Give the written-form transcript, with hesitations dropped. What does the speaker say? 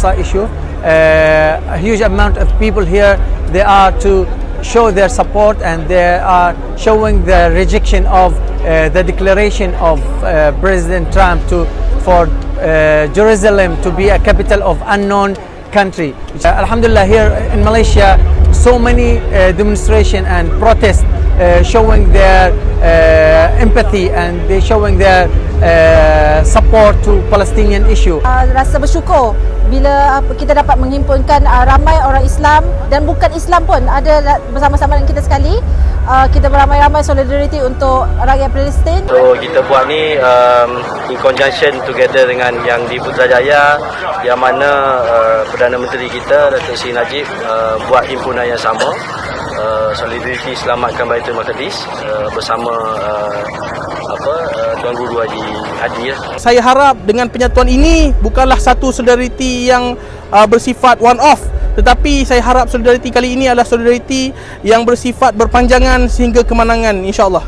Al-Aqsa issue. A huge amount of people here, they are to show their support, and they are showing their rejection of the declaration of President Trump for Jerusalem to be a capital of unknown country. Alhamdulillah, here in Malaysia, so many demonstration and protests showing their empathy, and they showing their support to Palestinian issue. Rasa bersyukur bila kita dapat menghimpunkan ramai orang Islam dan bukan Islam pun ada bersama-sama dengan kita sekali. Kita beramai-ramai solidariti untuk rakyat Palestin. So kita buat ni in conjunction together dengan yang di Putrajaya, yang mana Perdana Menteri kita Datuk Seri Najib buat himpunan yang sama, solidariti selamatkan Baitulmaqdis bersama Tuan Guru Haji Hadi. Saya harap dengan penyatuan ini bukanlah satu solidariti yang bersifat one off, tetapi saya harap solidariti kali ini adalah solidariti yang bersifat berpanjangan sehingga kemenangan, insya-Allah.